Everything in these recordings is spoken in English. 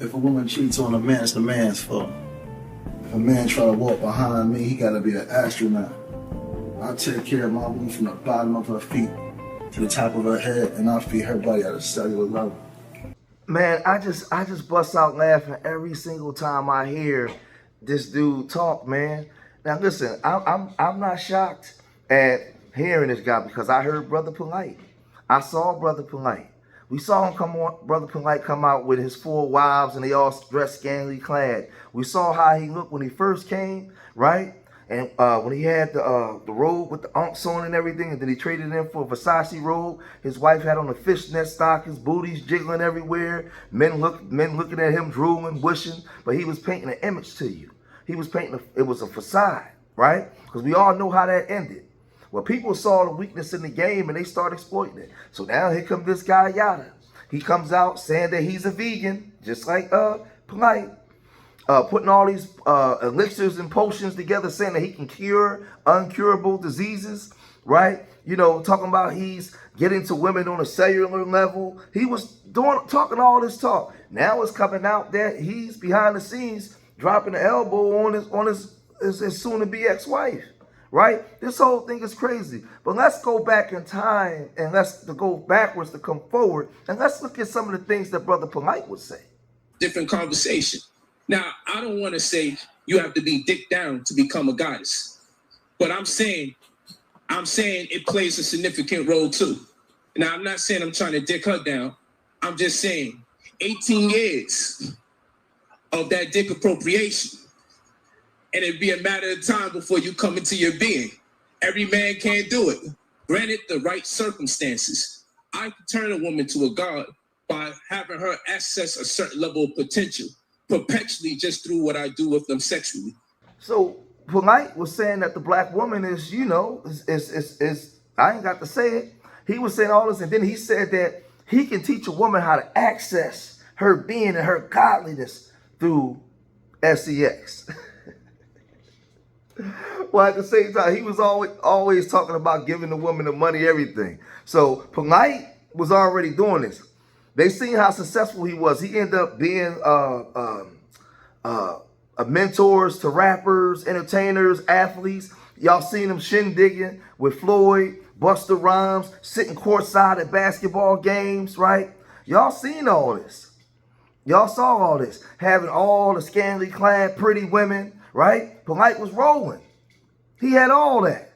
If a woman cheats on a man, it's the man's fault. If a man try to walk behind me, he gotta be an astronaut. I take care of my woman from the bottom of her feet to the top of her head, and I feed her body at a cellular level. Man, I just bust out laughing every single time I hear this dude talk, man. Now listen, I'm not shocked at hearing this guy because I heard Brother Polite. I saw Brother Polite. We saw him Brother Polite come out with his 4 wives and they all dressed scantily clad. We saw how he looked when he first came, right? And when he had the robe with the unks on and everything, and then he traded it in for a Versace robe. His wife had on a fishnet stockings, booties jiggling everywhere. Men looking at him, drooling, wishing. But he was painting an image to you. He was painting, it was a facade, right? Because we all know how that ended. Well, people saw the weakness in the game and they started exploiting it. So now here comes this guy Yada. He comes out saying that he's a vegan, just like Polite. Putting all these elixirs and potions together, saying that he can cure uncurable diseases, right? You know, talking about he's getting to women on a cellular level. He was talking all this talk. Now it's coming out that he's behind the scenes dropping the elbow on his soon-to-be ex-wife, right? This whole thing is crazy. But let's go back in time and let's go backwards to come forward, and let's look at some of the things that Brother Polite would say. Different conversation. Now, I don't want to say you have to be dick down to become a goddess, but I'm saying it plays a significant role too. Now, I'm not saying I'm trying to dick her down. I'm just saying 18 years of that dick appropriation, and it'd be a matter of time before you come into your being. Every man can't do it. Granted, the right circumstances. I can turn a woman to a god by having her access a certain level of potential, perpetually just through what I do with them sexually. So Polite was saying that the black woman is, you know, is I ain't got to say it. He was saying all this, and then he said that he can teach a woman how to access her being and her godliness through sex. Well, at the same time, he was always talking about giving the woman the money, everything. So Polite was already doing this. They seen how successful he was. He ended up being mentors to rappers, entertainers, athletes. Y'all seen him shindigging with Floyd, Busta Rhymes, sitting courtside at basketball games, right? Y'all seen all this. Y'all saw all this. Having all the scantily clad pretty women, right? Polite was rolling. He had all that.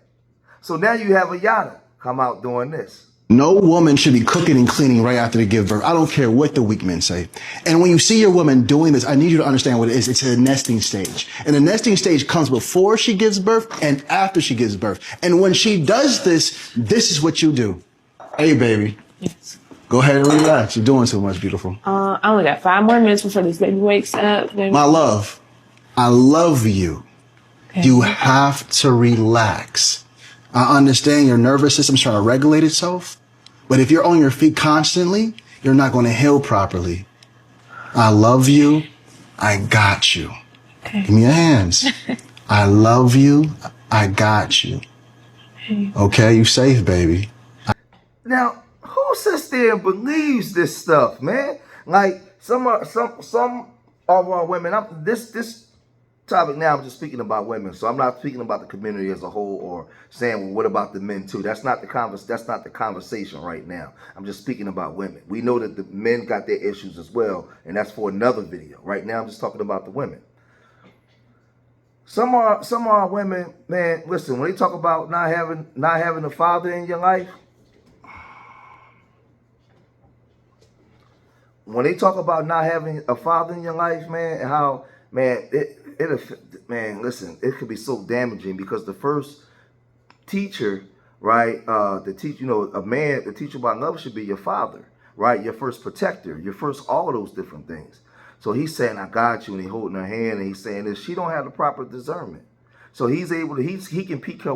So now you have a Yada come out doing this. No woman should be cooking and cleaning right after they give birth. I don't care what the weak men say. And when you see your woman doing this, I need you to understand what it is. It's a nesting stage. And the nesting stage comes before she gives birth and after she gives birth. And when she does this, this is what you do. Hey, baby. Yes. Go ahead and relax. You're doing too much, beautiful. I only got 5 more minutes before this baby wakes up. My love, I love you. Okay. You have to relax. I understand your nervous system's trying to regulate itself, but if you're on your feet constantly, you're not going to heal properly. I love you. I got you. Okay. Give me your hands. I love you. I got you. Okay, you safe, baby. Now, who sits there and believes this stuff, man? Like some of our women. This topic now, I'm just speaking about women, so I'm not speaking about the community as a whole or saying, well, what about the men too? That's not the conversation right now. I'm just speaking about women. We know that the men got their issues as well, and that's for another video. Right now, I'm just talking about the women. Some of our women, man, listen, when they talk about not having a father in your life, when they talk about not having a father in your life, man, and how, man, listen, it could be so damaging because the first teacher, right, the teacher about love should be your father, right? Your first protector, your first all of those different things. So he's saying, I got you, and he's holding her hand, and he's saying this, she don't have the proper discernment. So he's able to, he can peek her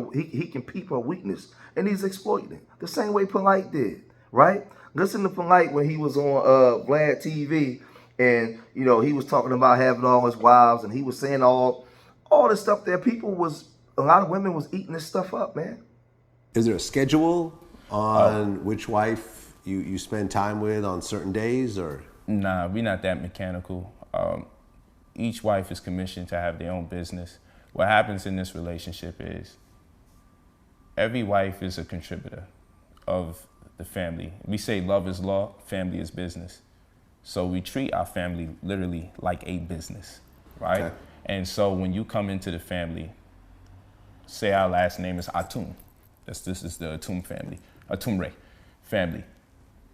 weakness, and he's exploiting it. The same way Polite did, right? Listen to Polite when he was on Vlad TV. And, you know, he was talking about having all his wives, and he was saying all this stuff there. A lot of women was eating this stuff up, man. Is there a schedule on which wife you spend time with on certain days, or? Nah, we not that mechanical. Each wife is commissioned to have their own business. What happens in this relationship is every wife is a contributor of the family. We say love is law, family is business. So we treat our family literally like a business, right? Okay. And so when you come into the family, say our last name is Atum. This is the Atum family, Atumre family.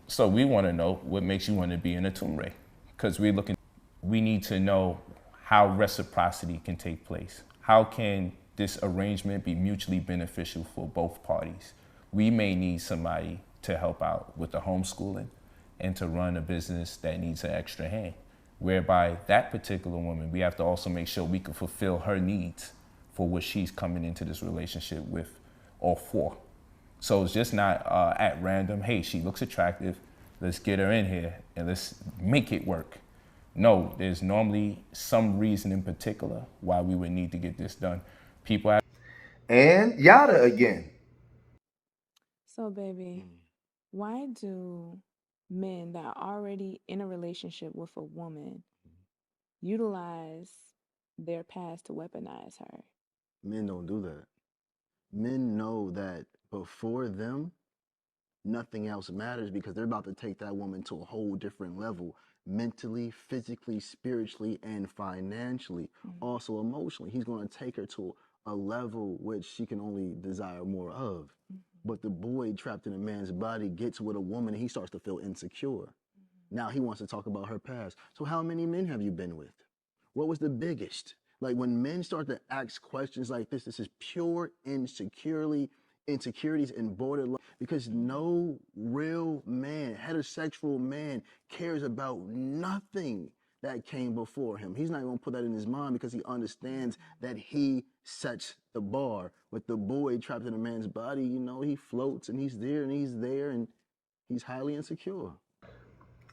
So we want to know what makes you want to be an Atumre, because we need to know how reciprocity can take place. How can this arrangement be mutually beneficial for both parties? We may need somebody to help out with the homeschooling and to run a business that needs an extra hand, whereby that particular woman, we have to also make sure we can fulfill her needs for what she's coming into this relationship with or for. So it's just not at random, hey, she looks attractive, let's get her in here and let's make it work. No, there's normally some reason in particular why we would need to get this done. People have... And yada again. So, baby, why do men that are already in a relationship with a woman utilize their past to weaponize her? Men don't do that. Men know that before them, nothing else matters because they're about to take that woman to a whole different level, mentally, physically, spiritually, and financially. Also emotionally. He's going to take her to a level which she can only desire more of. But the boy trapped in a man's body gets with a woman and he starts to feel insecure. Now he wants to talk about her past. So how many men have you been with? What was the biggest? Like when men start to ask questions like this is pure insecurities and borderline, because no real man, heterosexual man, cares about nothing that came before him. He's not going to put that in his mind because he understands that he sets the bar. With the boy trapped in a man's body, you know, he floats and he's there and he's highly insecure.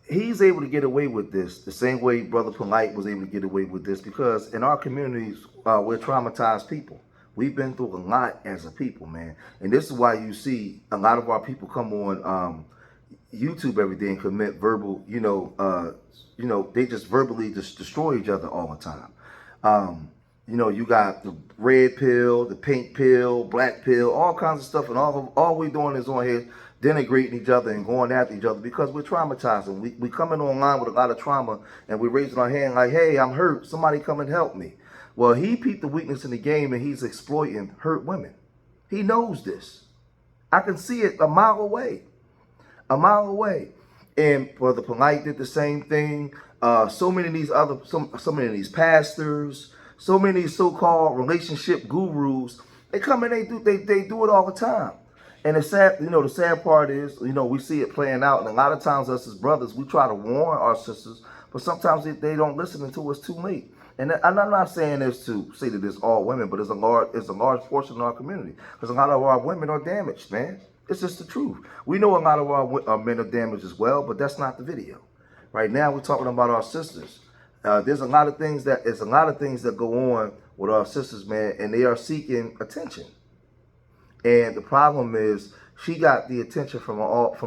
He's able to get away with this the same way Brother Polite was able to get away with this, because in our communities, we're traumatized people. We've been through a lot as a people, man. And this is why you see a lot of our people come on YouTube every day and commit verbal, they just verbally just destroy each other all the time. You got the red pill, the pink pill, black pill, all kinds of stuff. And all we're doing is on here denigrating each other and going after each other because we're traumatized. And we coming online with a lot of trauma and we're raising our hand like, hey, I'm hurt. Somebody come and help me. Well, he peeped the weakness in the game and he's exploiting hurt women. He knows this. I can see it a mile away. And Brother Polite did the same thing. So many of these pastors, so many of these so-called relationship gurus, they come and they do it all the time. And the sad part is, we see it playing out. And a lot of times us as brothers, we try to warn our sisters, but sometimes they don't listen until it's too late. And I'm not saying this to say that it's all women, but it's a large portion of our community. Because a lot of our women are damaged, man. It's just the truth. We know a lot of our men are damaged as well, but that's not the video. Right now, we're talking about our sisters. There's a lot of things that go on with our sisters, man, and they are seeking attention. And the problem is, she got the attention from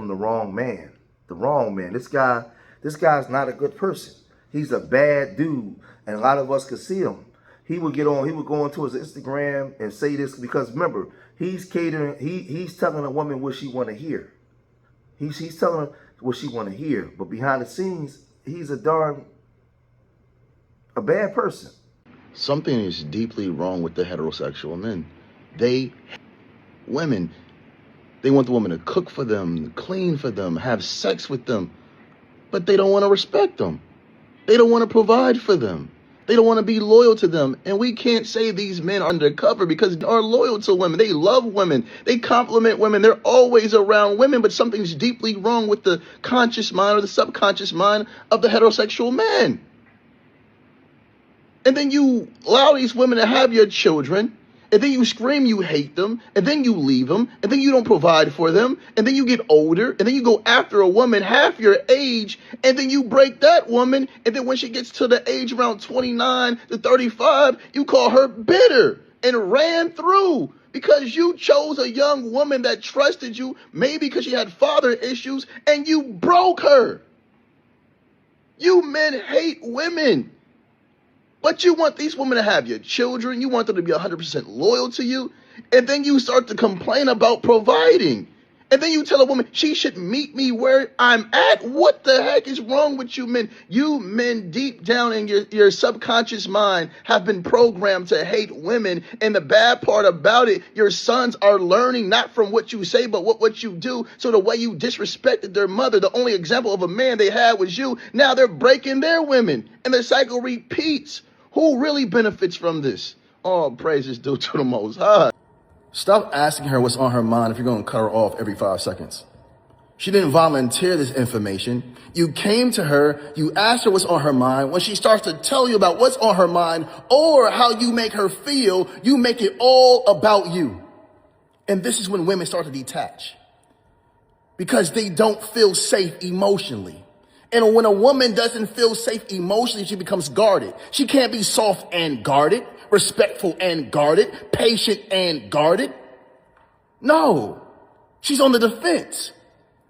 the wrong man. The wrong man. This guy's not a good person. He's a bad dude, and a lot of us could see him. He would go onto his Instagram and say this because remember, he's telling a woman what she want to hear. He's telling her what she want to hear, but behind the scenes, he's a bad person. Something is deeply wrong with the heterosexual men. Women, they want the woman to cook for them, clean for them, have sex with them, but they don't want to respect them. They don't want to provide for them. They don't want to be loyal to them. And we can't say these men are undercover because they are loyal to women. They love women. They compliment women. They're always around women, but something's deeply wrong with the conscious mind or the subconscious mind of the heterosexual man. And then you allow these women to have your children, and then you scream you hate them, and then you leave them, and then you don't provide for them, and then you get older, and then you go after a woman half your age, and then you break that woman, and then when she gets to the age around 29 to 35, you call her bitter and ran through because you chose a young woman that trusted you, maybe because she had father issues, and you broke her. You men hate women. But you want these women to have your children. You want them to be 100% loyal to you. And then you start to complain about providing. And then you tell a woman she should meet me where I'm at. What the heck is wrong with you men? You men deep down in your subconscious mind have been programmed to hate women. And the bad part about it, your sons are learning not from what you say, but what you do. So the way you disrespected their mother, the only example of a man they had was you. Now they're breaking their women. And the cycle repeats. Who really benefits from this? All praises due to the Most High. Stop asking her what's on her mind if you're going to cut her off every 5 seconds. She didn't volunteer this information. You came to her, you asked her what's on her mind. When she starts to tell you about what's on her mind or how you make her feel, you make it all about you. And this is when women start to detach because they don't feel safe emotionally. And when a woman doesn't feel safe emotionally, she becomes guarded. She can't be soft and guarded, respectful and guarded, patient and guarded. No, she's on the defense.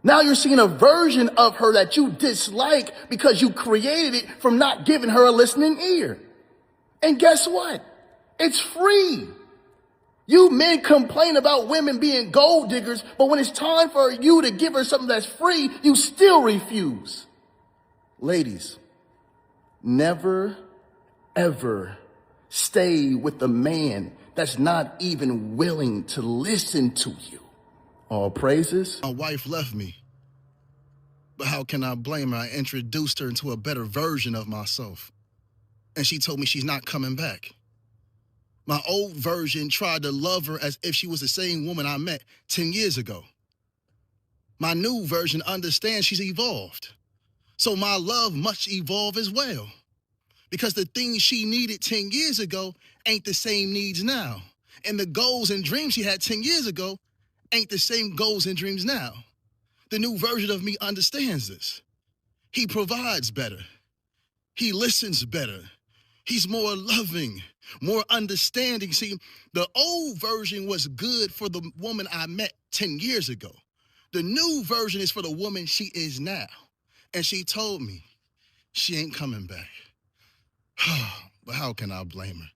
Now you're seeing a version of her that you dislike because you created it from not giving her a listening ear. And guess what? It's free. You men complain about women being gold diggers, but when it's time for you to give her something that's free, you still refuse. Ladies, never, ever stay with a man that's not even willing to listen to you. All praises. My wife left me, but how can I blame her? I introduced her into a better version of myself, and she told me she's not coming back. My old version tried to love her as if she was the same woman I met 10 years ago. My new version understands she's evolved. So my love must evolve as well. Because the things she needed 10 years ago ain't the same needs now. And the goals and dreams she had 10 years ago ain't the same goals and dreams now. The new version of me understands this. He provides better. He listens better. He's more loving, more understanding. See, the old version was good for the woman I met 10 years ago. The new version is for the woman she is now. And she told me she ain't coming back. But how can I blame her?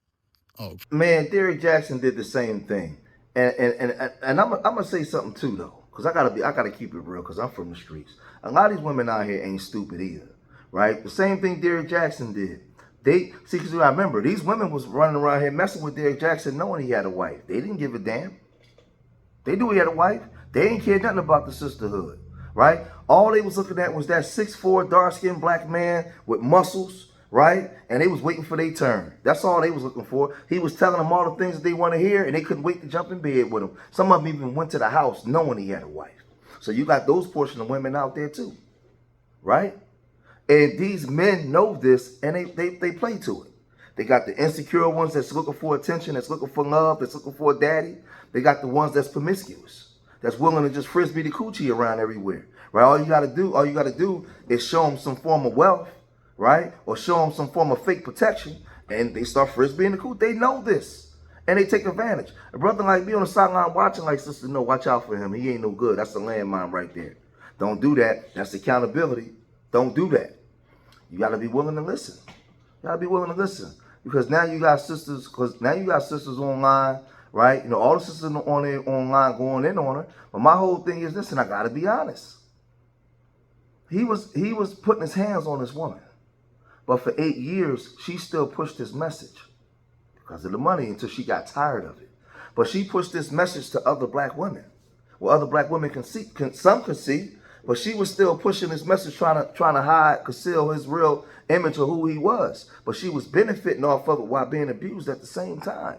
Oh, man, Derrick Jackson did the same thing. And I'm gonna say something too though, because I gotta keep it real, because I'm from the streets. A lot of these women out here ain't stupid either, right? The same thing Derrick Jackson did. Because I remember these women was running around here messing with Derrick Jackson, knowing he had a wife. They didn't give a damn. They knew he had a wife. They ain't care nothing about the sisterhood, right? All they was looking at was that 6'4" dark-skinned black man with muscles, right? And they was waiting for their turn. That's all they was looking for. He was telling them all the things that they want to hear, and they couldn't wait to jump in bed with him. Some of them even went to the house knowing he had a wife. So you got those portion of women out there too, right? And these men know this, and they play to it. They got the insecure ones that's looking for attention, that's looking for love, that's looking for a daddy. They got the ones that's promiscuous, that's willing to just frisbee the coochie around everywhere, right? All you got to do is show them some form of wealth, right? Or show them some form of fake protection, and they start frisbeeing the coochie. They know this, and they take advantage. A brother like me on the sideline watching, like, sister, no, watch out for him. He ain't no good. That's a landmine right there. Don't do that. That's accountability. Don't do that. You got to be willing to listen. You got to be willing to listen. Because now you got sisters, online, right? You know, all the sisters on there online going in on her. But my whole thing is this, and I got to be honest. He was putting his hands on this woman. But for 8 years, she still pushed this message because of the money until she got tired of it. But she pushed this message to other black women. Well, other black women some can see, but she was still pushing this message, trying to hide, conceal his real image of who he was. But she was benefiting off of it while being abused at the same time.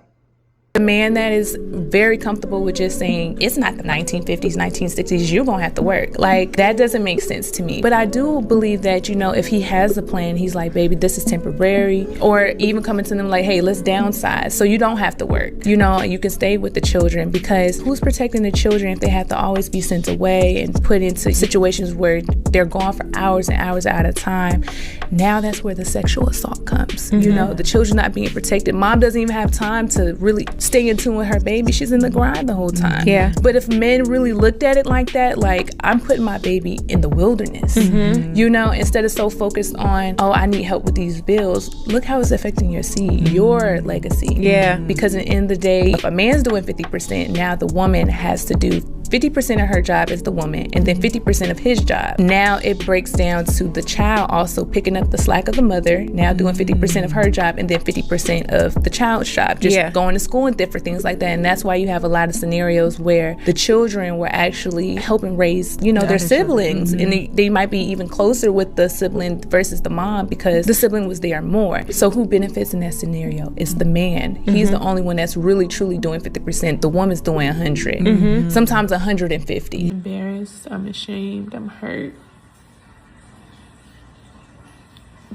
The man that is very comfortable with just saying, it's not the 1950s, 1960s, you're gonna have to work. Like, that doesn't make sense to me. But I do believe that, you know, if he has a plan, he's like, baby, this is temporary. Or even coming to them like, hey, let's downsize so you don't have to work. You know, you can stay with the children, because who's protecting the children if they have to always be sent away and put into situations where they're gone for hours and hours at a time? Now that's where the sexual assault comes. You know, the children not being protected. Mom doesn't even have time to really stay in tune with her baby. She's in the grind the whole time. Yeah. But if men really looked at it like that, like, I'm putting my baby in the wilderness, you know, instead of so focused on, oh, I need help with these bills, look how it's affecting your seed, your legacy. Yeah. Because at the end of the day, if a man's doing 50%, now the woman has to do 50% of her job is the woman, and then 50% of his job. Now it breaks down to the child also picking up the slack of the mother, now doing 50% of her job, and then 50% of the child's job, just going to school and different things like that. And that's why you have a lot of scenarios where the children were actually helping raise, you know, their siblings, and they might be even closer with the sibling versus the mom because the sibling was there more. So who benefits in that scenario? It's the man. He's the only one that's really truly doing 50%. The woman's doing 100. Sometimes 150. I'm embarrassed, I'm ashamed, I'm hurt.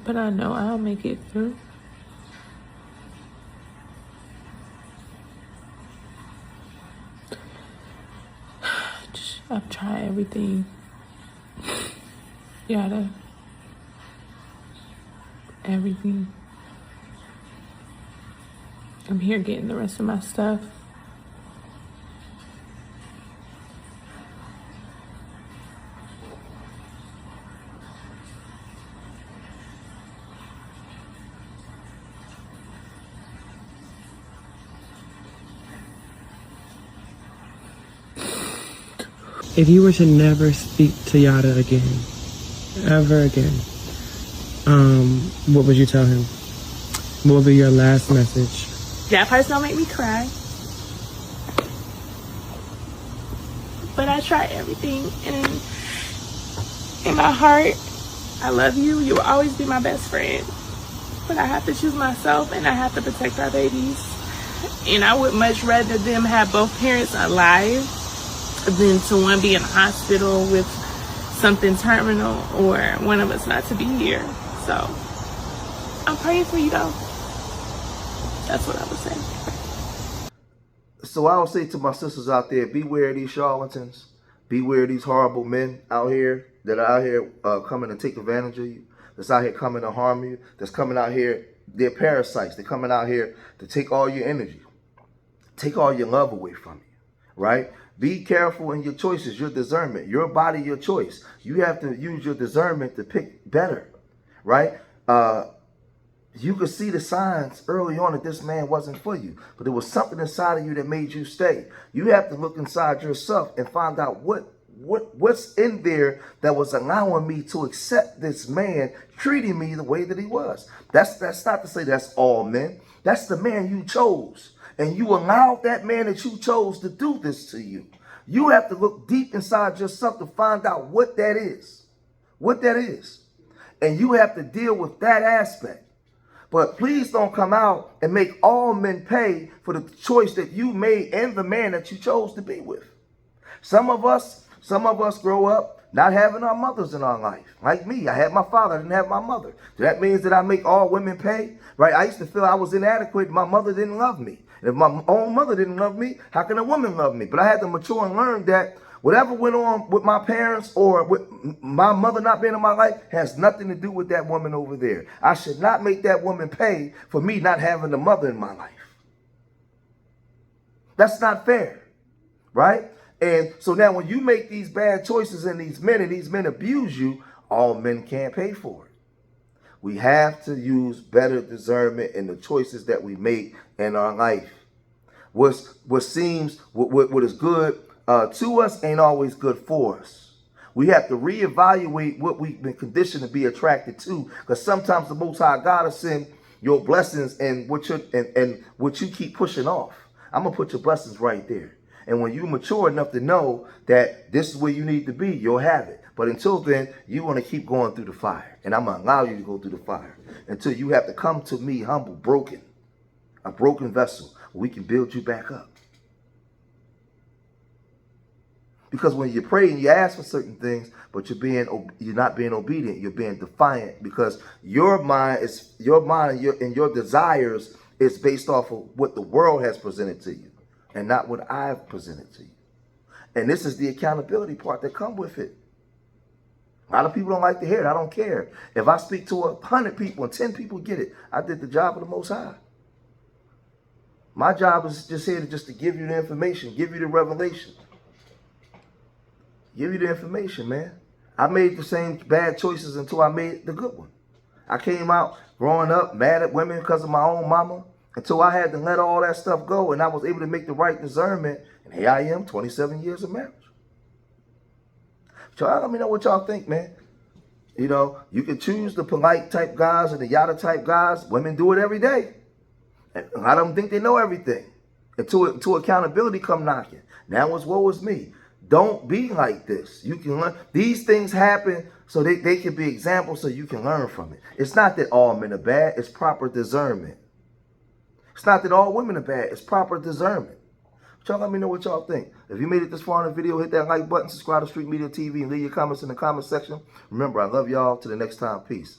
But I know I'll make it through. I've tried everything. Everything. I'm here getting the rest of my stuff. If you were to never speak to Yada again, ever again, what would you tell him? What would be your last message? That part's gonna make me cry. But I tried everything, and in my heart, I love you. You will always be my best friend. But I have to choose myself, and I have to protect our babies. And I would much rather them have both parents alive than to one be in a hospital with something terminal or one of us not to be here. So I'm praying for you though. That's what I would say. So I would say to my sisters out there, beware of these charlatans. Beware of these horrible men out here that are out here coming to take advantage of you. That's out here coming to harm you. That's coming out here. They're parasites. They're coming out here to take all your energy. Take all your love away from you. Right? Be careful in your choices, your discernment, your body, your choice. You have to use your discernment to pick better, right? You could see the signs early on that this man wasn't for you, but there was something inside of you that made you stay. You have to look inside yourself and find out what's in there that was allowing me to accept this man treating me the way that he was. That's not to say that's all men. That's the man you chose. And you allowed that man that you chose to do this to you. You have to look deep inside yourself to find out what that is. What that is. And you have to deal with that aspect. But please don't come out and make all men pay for the choice that you made and the man that you chose to be with. Some of us grow up not having our mothers in our life. Like me, I had my father, I didn't have my mother. So that means that I make all women pay, right? I used to feel I was inadequate. My mother didn't love me. If my own mother didn't love me, how can a woman love me? But I had to mature and learn that whatever went on with my parents or with my mother not being in my life has nothing to do with that woman over there. I should not make that woman pay for me not having a mother in my life. That's not fair, right? And so now when you make these bad choices and these men abuse you, all men can't pay for it. We have to use better discernment in the choices that we make in our life. What is good to us ain't always good for us. We have to reevaluate what we've been conditioned to be attracted to, because sometimes the Most High God will send your blessings and what you keep pushing off. I'm gonna put your blessings right there. And when you mature enough to know that this is where you need to be, you'll have it. But until then, you want to keep going through the fire. And I'm going to allow you to go through the fire until you have to come to me humble, broken, a broken vessel. We can build you back up. Because when you pray and you ask for certain things, but you're not being obedient, you're being defiant, because your mind and your desires is based off of what the world has presented to you and not what I've presented to you. And this is the accountability part that comes with it. A lot of people don't like to hear it. I don't care. If I speak to 100 people and 10 people get it, I did the job of the Most High. My job is just here to give you the information, give you the revelation. Give you the information, man. I made the same bad choices until I made the good one. I came out growing up mad at women because of my own mama until I had to let all that stuff go and I was able to make the right discernment. And here I am, 27 years of marriage. So let me know what y'all think, man. You know, you can choose the polite type guys and the yada type guys. Women do it every day. And I don't think they know everything until accountability come knocking. Now it's woe is me. Don't be like this. You can learn. These things happen so they can be examples so you can learn from it. It's not that all men are bad. It's proper discernment. It's not that all women are bad. It's proper discernment. Y'all let me know what y'all think. If you made it this far in the video, hit that like button, subscribe to Street Media TV, and leave your comments in the comment section. Remember, I love y'all. Till the next time. Peace.